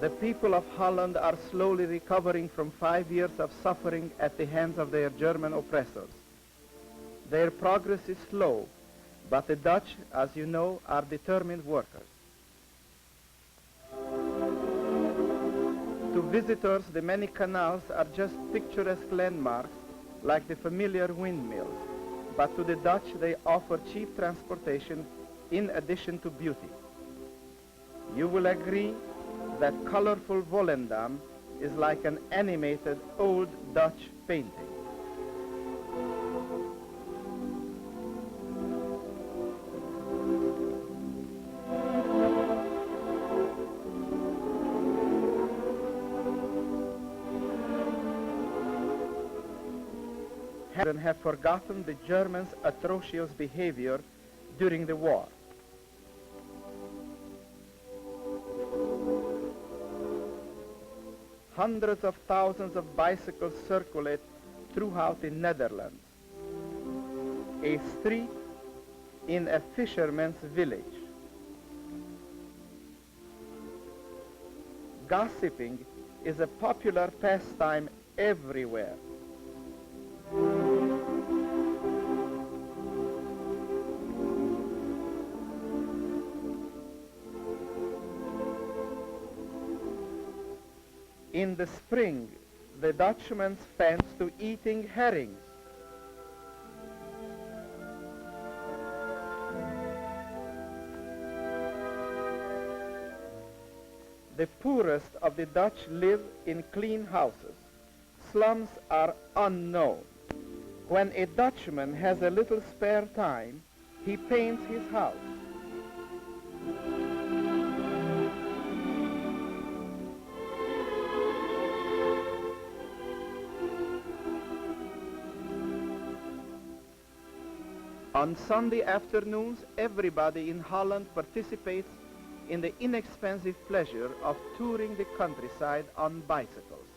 The people of Holland are slowly recovering from 5 years of suffering at the hands of their German oppressors. Their progress is slow, but the Dutch, as you know, are determined workers. To visitors, the many canals are just picturesque landmarks like the familiar windmills, but to the Dutch they offer cheap transportation in addition to beauty. You will agree that colorful Volendam is like an animated old Dutch painting. Have forgotten the Germans' atrocious behavior during the war. Hundreds of thousands of bicycles circulate throughout the Netherlands. A street in a fisherman's village. Gossiping is a popular pastime everywhere. In the spring, the Dutchman's fence to eating herrings. The poorest of the Dutch live in clean houses. Slums are unknown. When a Dutchman has a little spare time, he paints his house. On Sunday afternoons, everybody in Holland participates in the inexpensive pleasure of touring the countryside on bicycles.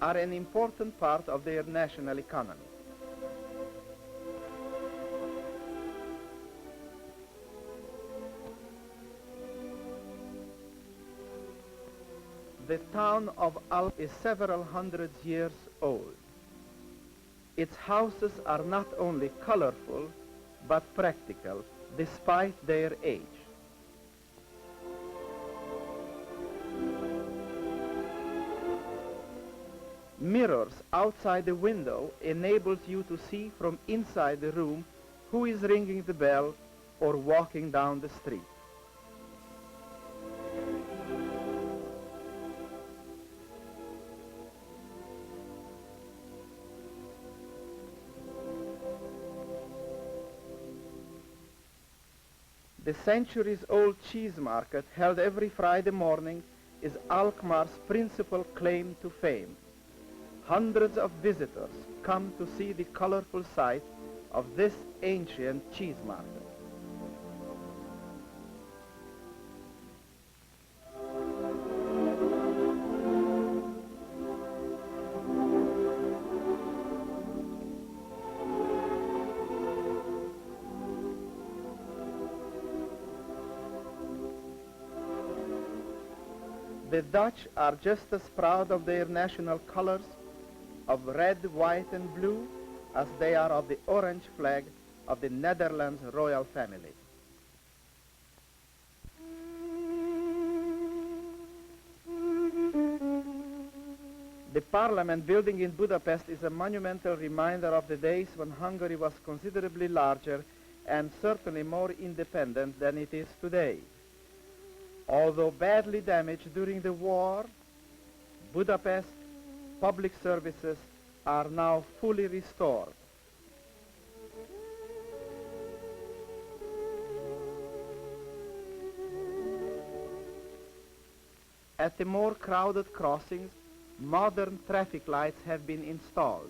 Are an important part of their national economy. The town of Alp is several hundred years old. Its houses are not only colorful, but practical, despite their age. Mirrors outside the window enables you to see from inside the room who is ringing the bell or walking down the street. The centuries-old cheese market held every Friday morning is Alkmaar's principal claim to fame. Hundreds of visitors come to see the colorful sight of this ancient cheese market. The Dutch are just as proud of their national colors of red, white, and blue as they are of the orange flag of the Netherlands royal family. The Parliament building in Budapest is a monumental reminder of the days when Hungary was considerably larger and certainly more independent than it is today. Although badly damaged during the war, Budapest public services are now fully restored. At the more crowded crossings, modern traffic lights have been installed.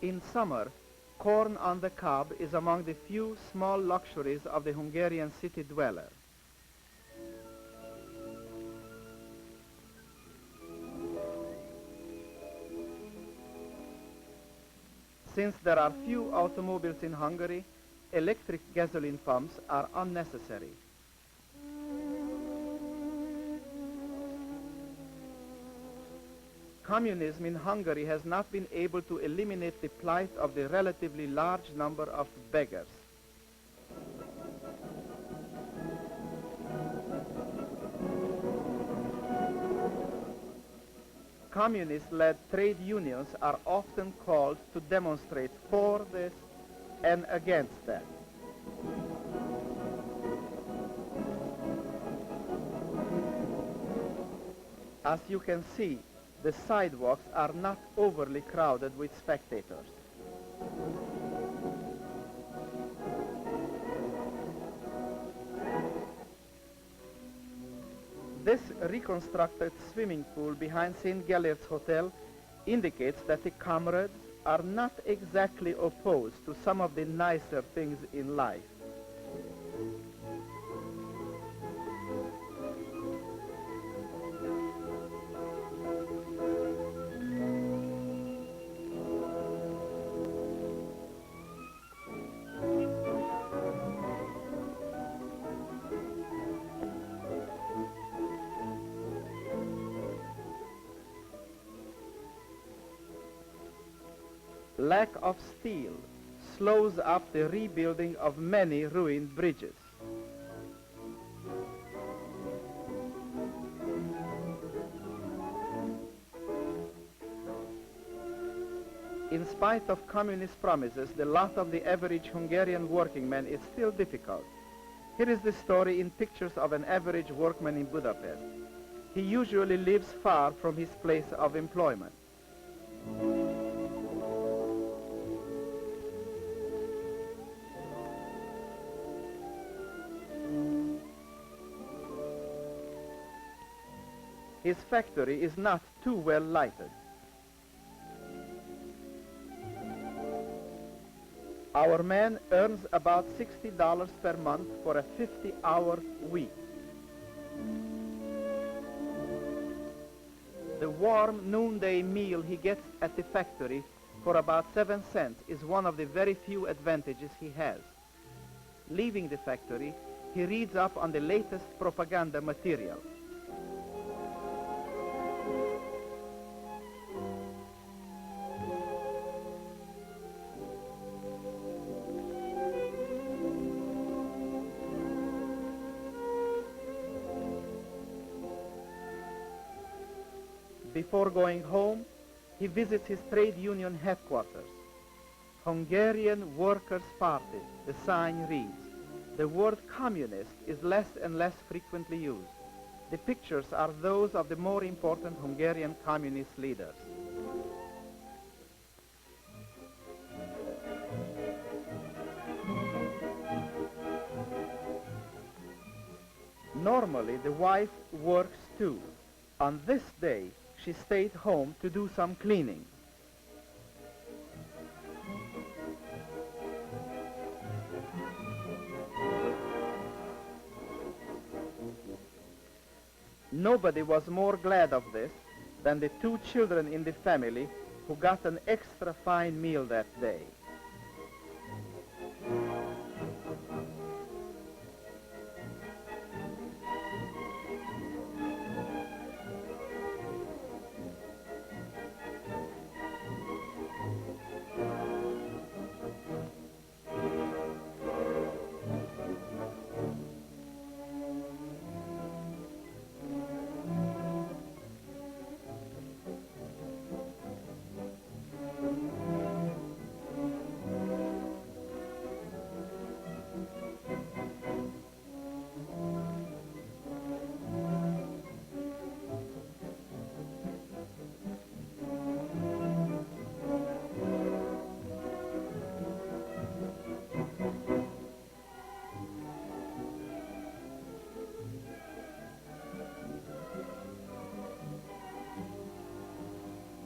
In summer, corn on the cob is among the few small luxuries of the Hungarian city dweller. Since there are few automobiles in Hungary, electric gasoline pumps are unnecessary. Communism in Hungary has not been able to eliminate the plight of the relatively large number of beggars. Communist-led trade unions are often called to demonstrate for this and against that. As you can see, the sidewalks are not overly crowded with spectators. This reconstructed swimming pool behind St. Gellert's Hotel indicates that the comrades are not exactly opposed to some of the nicer things in life. Lack of steel slows up the rebuilding of many ruined bridges. In spite of communist promises, the lot of the average Hungarian working man is still difficult. Here is the story in pictures of an average workman in Budapest. He usually lives far from his place of employment. His factory is not too well lighted. Our man earns about $60 per month for a 50-hour week. The warm noonday meal he gets at the factory for about 7 cents is one of the very few advantages he has. Leaving the factory, he reads up on the latest propaganda material. Before going home, he visits his trade union headquarters. Hungarian Workers Party, the sign reads. The word communist is less and less frequently used. The pictures are those of the more important Hungarian communist leaders. Normally, the wife works too. On this day, she stayed home to do some cleaning. Nobody was more glad of this than the 2 children in the family who got an extra fine meal that day.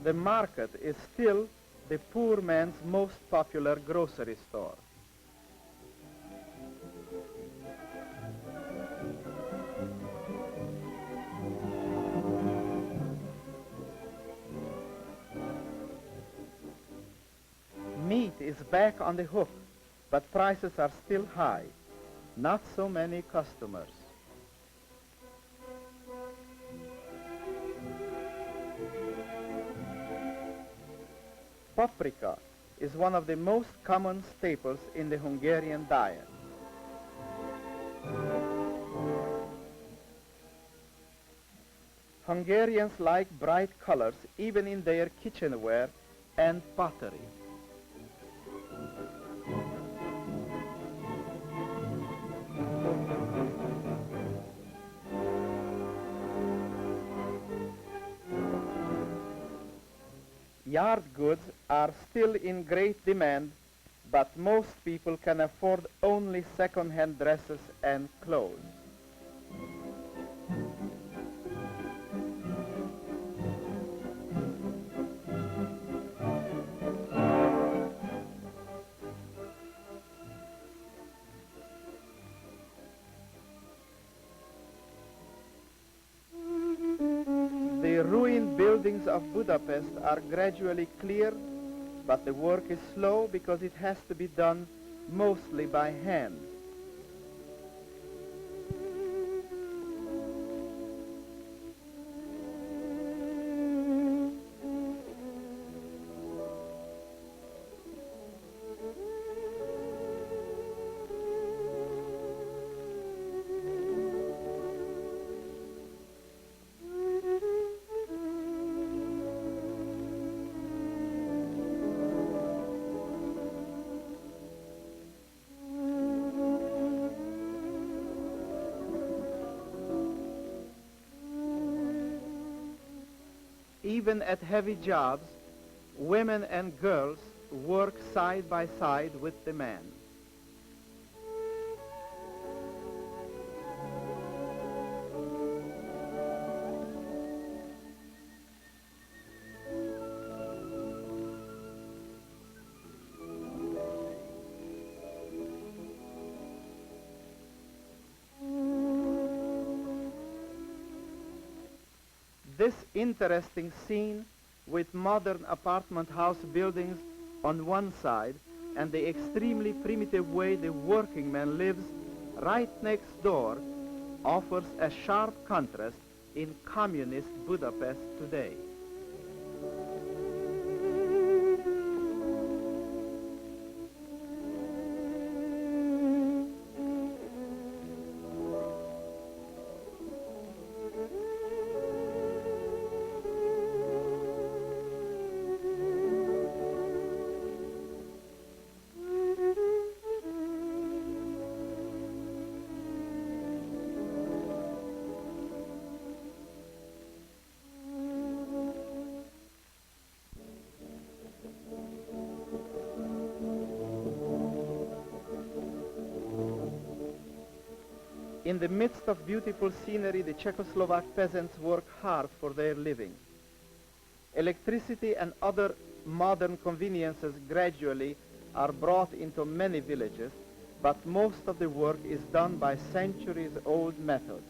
The market is still the poor man's most popular grocery store. Meat is back on the hook, but prices are still high. Not so many customers. Paprika is one of the most common staples in the Hungarian diet. Hungarians like bright colors even in their kitchenware and pottery. Yard goods are still in great demand, but most people can afford only second-hand dresses and clothes. The ruined buildings of Budapest are gradually cleared, but the work is slow because it has to be done mostly by hand. Even at heavy jobs, women and girls work side by side with the men. This interesting scene with modern apartment house buildings on one side and the extremely primitive way the working man lives right next door offers a sharp contrast in communist Budapest today. In the midst of beautiful scenery, the Czechoslovak peasants work hard for their living. Electricity and other modern conveniences gradually are brought into many villages, but most of the work is done by centuries-old methods.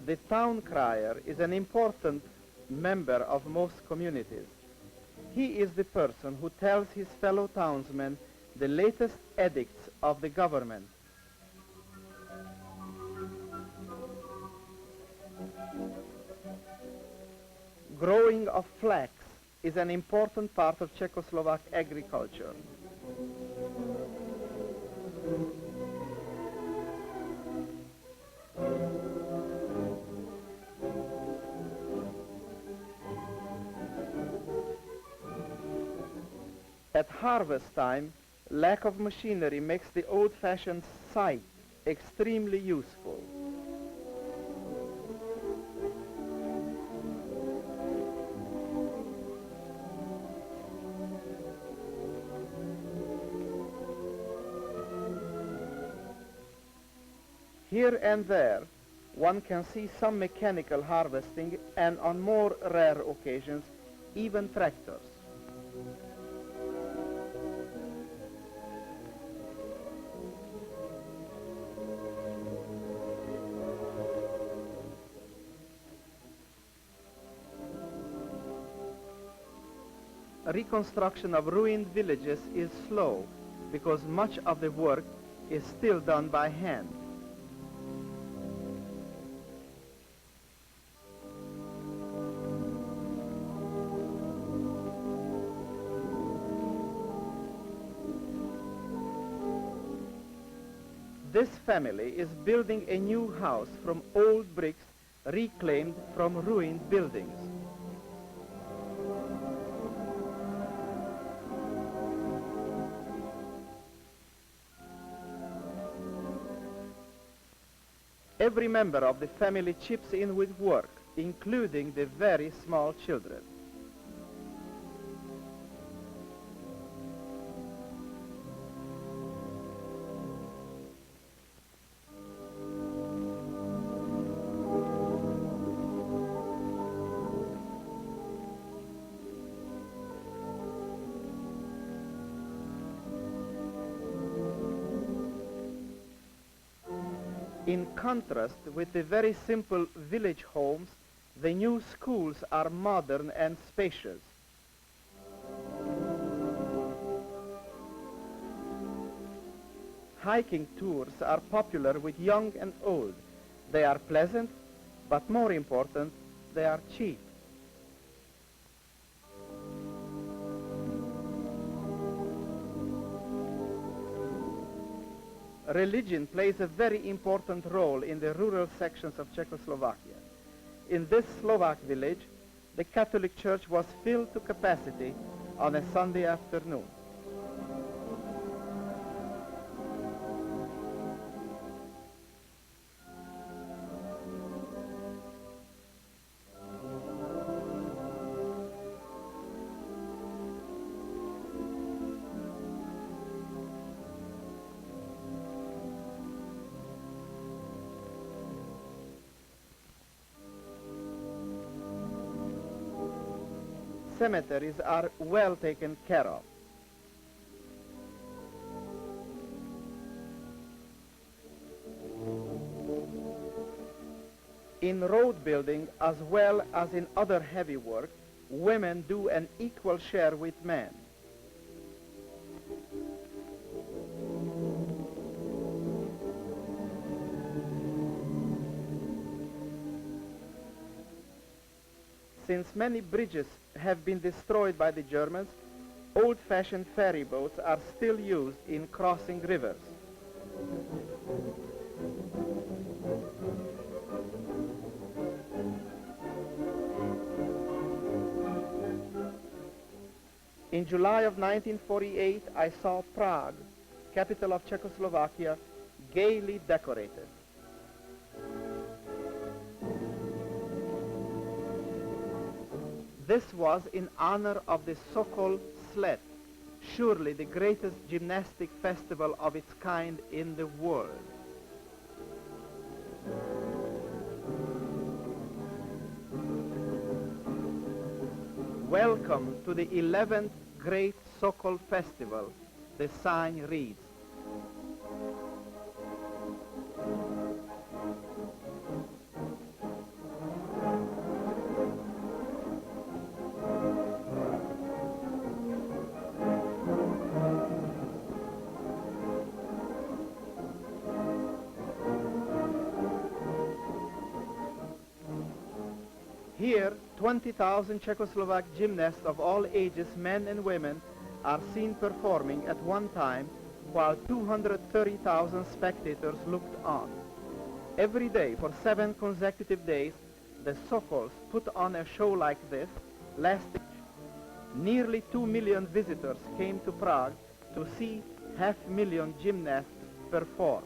The town crier is an important member of most communities. He is the person who tells his fellow townsmen the latest edicts of the government. Growing of flax is an important part of Czechoslovak agriculture. At harvest time, lack of machinery makes the old-fashioned scythe extremely useful. Here and there, one can see some mechanical harvesting and on more rare occasions, even tractors. Reconstruction of ruined villages is slow because much of the work is still done by hand. This family is building a new house from old bricks reclaimed from ruined buildings. Every member of the family chips in with work, including the very small children. In contrast with the very simple village homes, the new schools are modern and spacious. Hiking tours are popular with young and old. They are pleasant, but more important, they are cheap. Religion plays a very important role in the rural sections of Czechoslovakia. In this Slovak village, the Catholic Church was filled to capacity on a Sunday afternoon. Cemeteries are well taken care of. In road building, as well as in other heavy work, women do an equal share with men. Since many bridges have been destroyed by the Germans, old-fashioned ferry boats are still used in crossing rivers. In July of 1948, I saw Prague, capital of Czechoslovakia, gaily decorated. This was in honor of the Sokol sled, surely the greatest gymnastic festival of its kind in the world. Welcome to the 11th Great Sokol Festival, the sign reads. Here, 20,000 Czechoslovak gymnasts of all ages, men and women, are seen performing at one time, while 230,000 spectators looked on. Every day for 7 consecutive days, the Sokols put on a show like this, lasting. Nearly 2 million visitors came to Prague to see 500,000 gymnasts perform.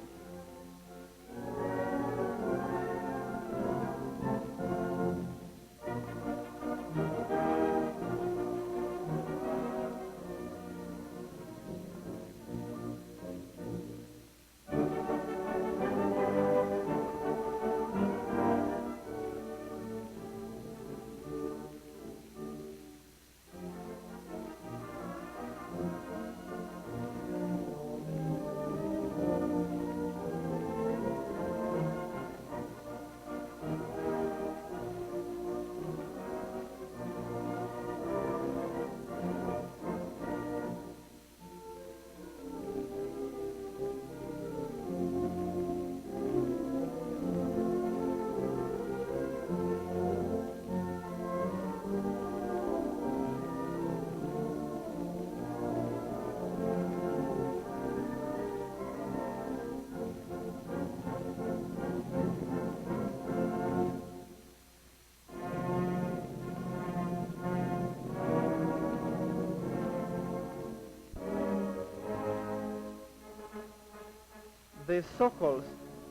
The Sokols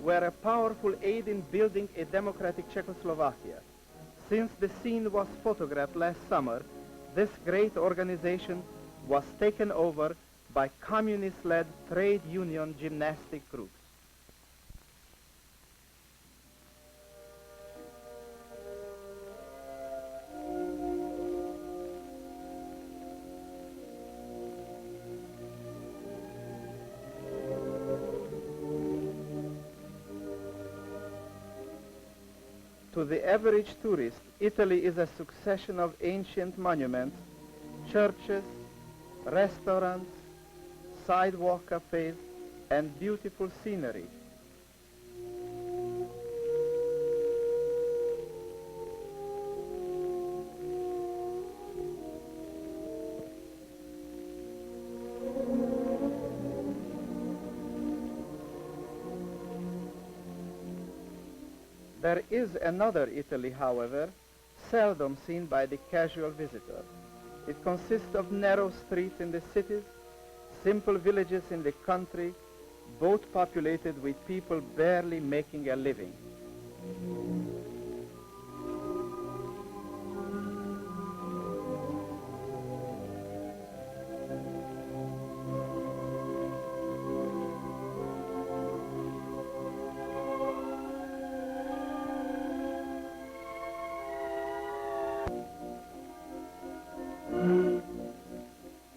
were a powerful aid in building a democratic Czechoslovakia. Since the scene was photographed last summer, this great organization was taken over by communist-led trade union gymnastic groups. To the average tourist, Italy is a succession of ancient monuments, churches, restaurants, sidewalk cafes, and beautiful scenery. There is another Italy, however, seldom seen by the casual visitor. It consists of narrow streets in the cities, simple villages in the country, both populated with people barely making a living.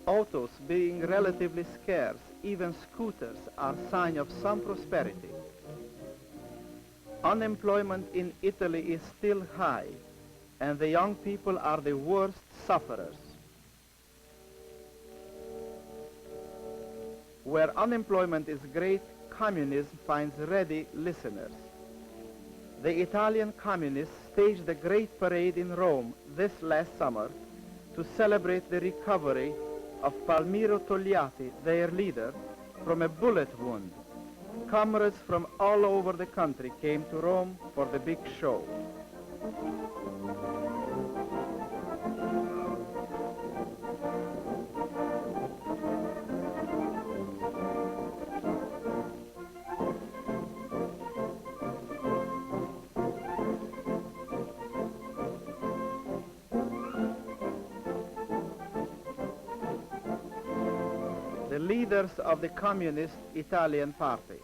Autos being relatively scarce, even scooters are sign of some prosperity. Unemployment in Italy is still high, and the young people are the worst sufferers. Where unemployment is great, communism finds ready listeners. The Italian communists staged a great parade in Rome this last summer to celebrate the recovery of Palmiro Togliatti, their leader, from a bullet wound. Comrades from all over the country came to Rome for the big show. The leaders of the Communist Italian Party.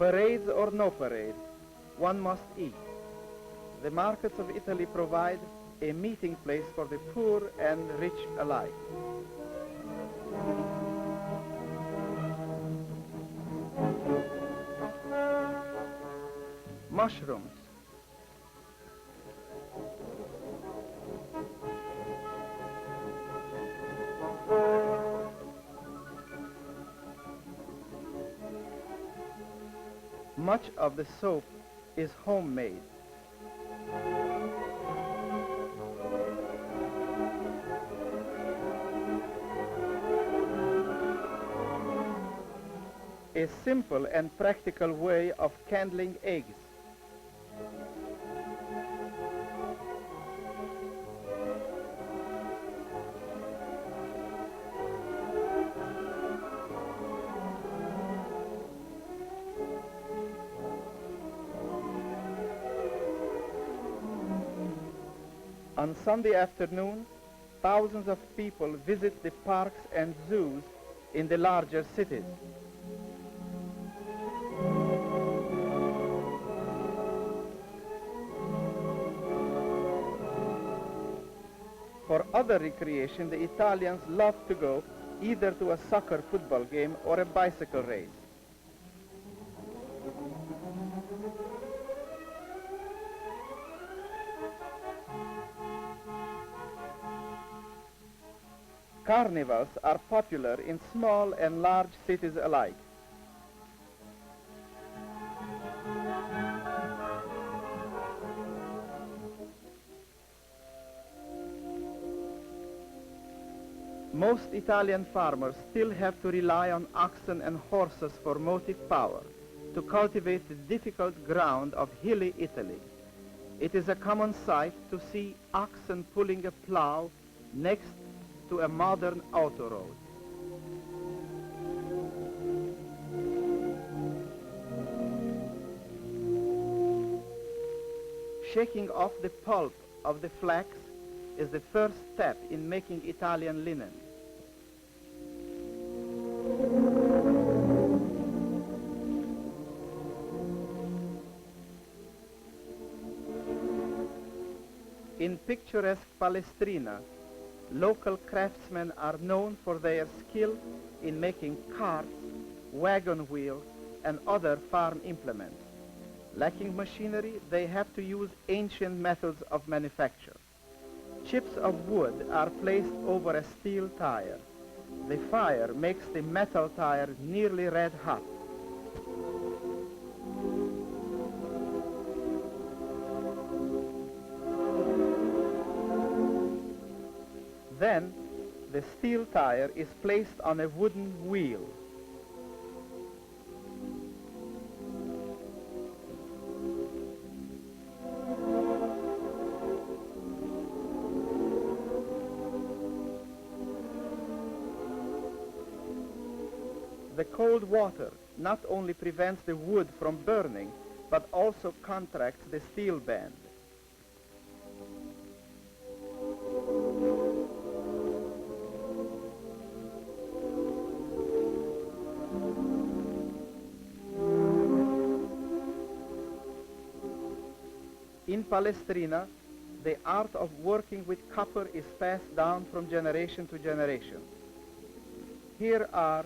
Parades or no parade, one must eat. The markets of Italy provide a meeting place for the poor and rich alike. Mushrooms. Much of the soap is homemade. A simple and practical way of candling eggs. On Sunday afternoon, thousands of people visit the parks and zoos in the larger cities. For other recreation, the Italians love to go either to a soccer football game or a bicycle race. Carnivals are popular in small and large cities alike. Most Italian farmers still have to rely on oxen and horses for motive power to cultivate the difficult ground of hilly Italy. It is a common sight to see oxen pulling a plow next to a modern autoroad. Shaking off the pulp of the flax is the first step in making Italian linen. In picturesque Palestrina, local craftsmen are known for their skill in making carts, wagon wheels, and other farm implements. Lacking machinery, they have to use ancient methods of manufacture. Chips of wood are placed over a steel tire. The fire makes the metal tire nearly red hot. Then, the steel tire is placed on a wooden wheel. The cold water not only prevents the wood from burning, but also contracts the steel band. In Palestrina, the art of working with copper is passed down from generation to generation. Here are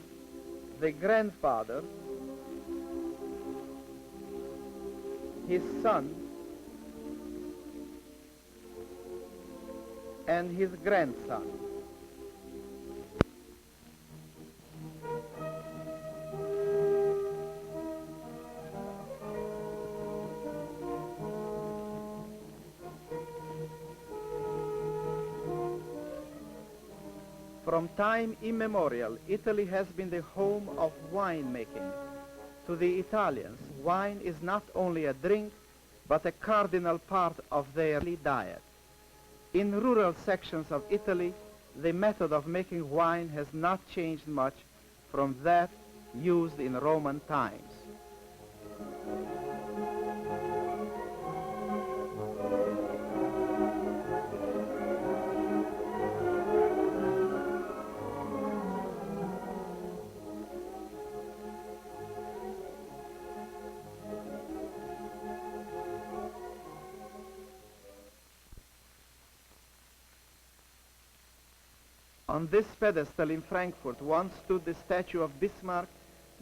the grandfather, his son, and his grandson. From time immemorial, Italy has been the home of winemaking. To the Italians, wine is not only a drink, but a cardinal part of their daily diet. In rural sections of Italy, the method of making wine has not changed much from that used in Roman times. On this pedestal in Frankfurt once stood the statue of Bismarck,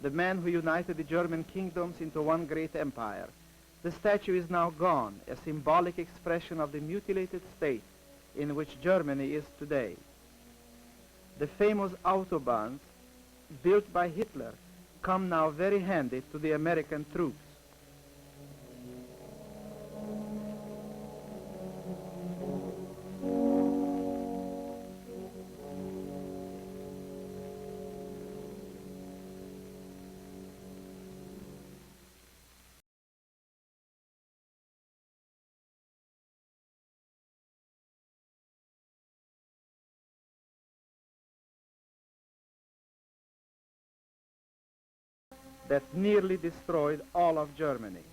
the man who united the German kingdoms into one great empire. The statue is now gone, a symbolic expression of the mutilated state in which Germany is today. The famous autobahns built by Hitler come now very handy to the American troops. That nearly destroyed all of Germany.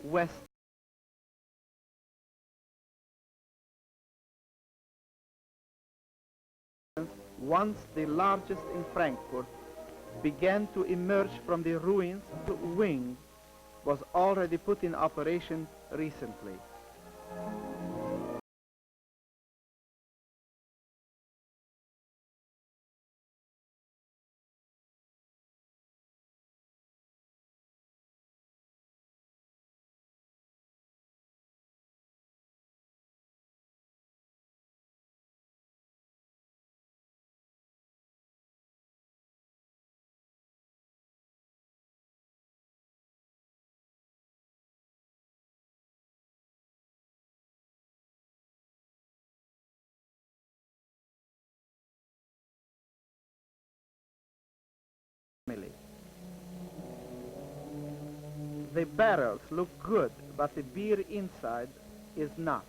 West. Once the largest in Frankfurt, began to emerge from the ruins. The wing was already put in operation recently. The barrels look good, but the beer inside is not.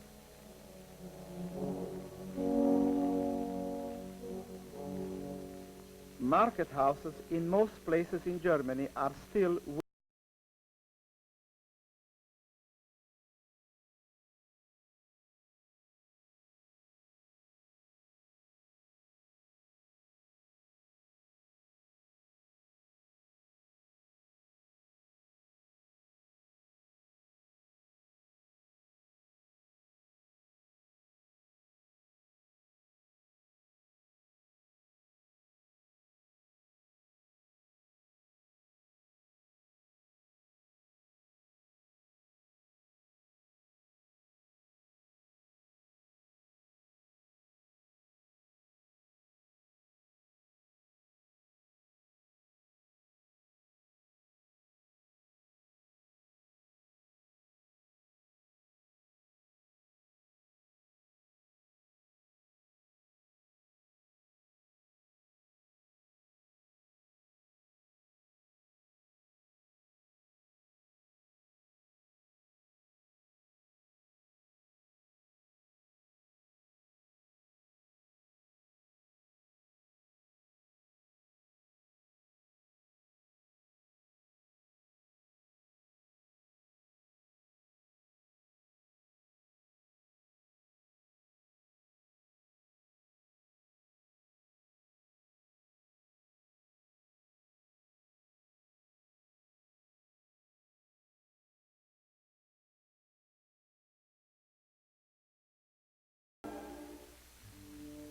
Market houses in most places in Germany are still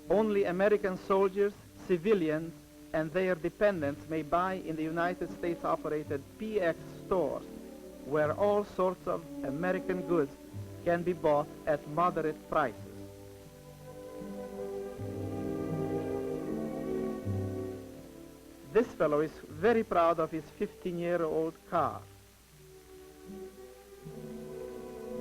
Only American soldiers, civilians, and their dependents may buy in the United States-operated PX stores, where all sorts of American goods can be bought at moderate prices. This fellow is very proud of his 15-year-old car.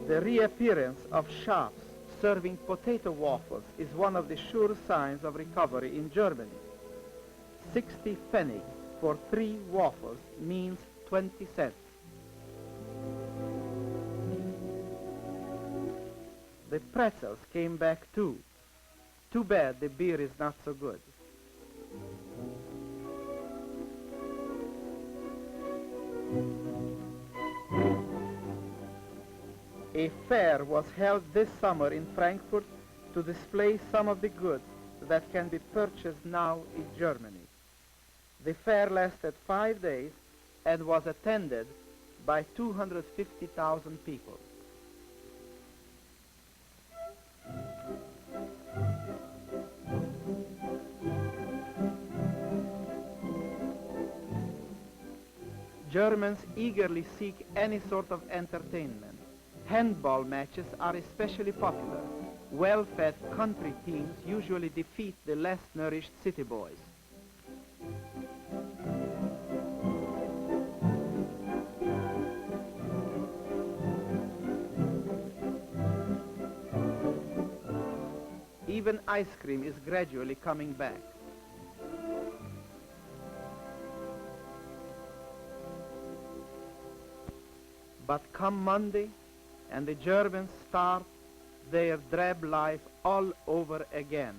The reappearance of shops serving potato waffles is one of the sure signs of recovery in Germany. 60 pfennig for 3 waffles means 20 cents. The pretzels came back too. Too bad the beer is not so good. A fair was held this summer in Frankfurt to display some of the goods that can be purchased now in Germany. The fair lasted 5 days and was attended by 250,000 people. Germans eagerly seek any sort of entertainment. Handball matches are especially popular. Well-fed country teams usually defeat the less nourished city boys. Even ice cream is gradually coming back. But come Monday, and the Germans start their drab life all over again.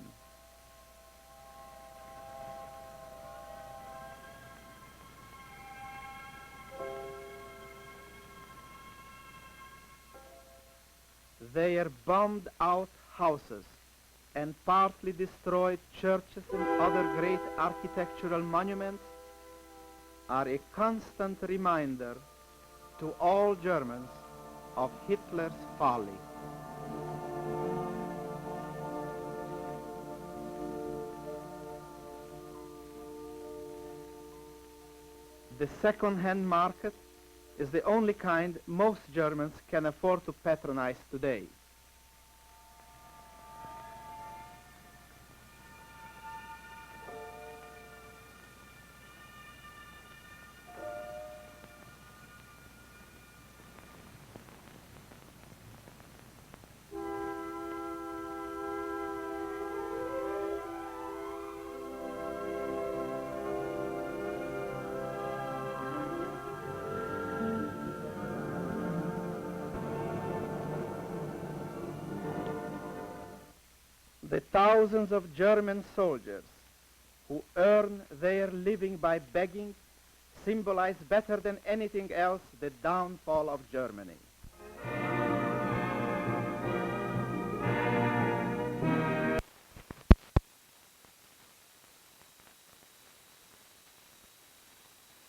Their bombed out houses and partly destroyed churches and other great architectural monuments are a constant reminder to all Germans of Hitler's folly. The second-hand market is the only kind most Germans can afford to patronize today. The thousands of German soldiers who earn their living by begging symbolize better than anything else the downfall of Germany.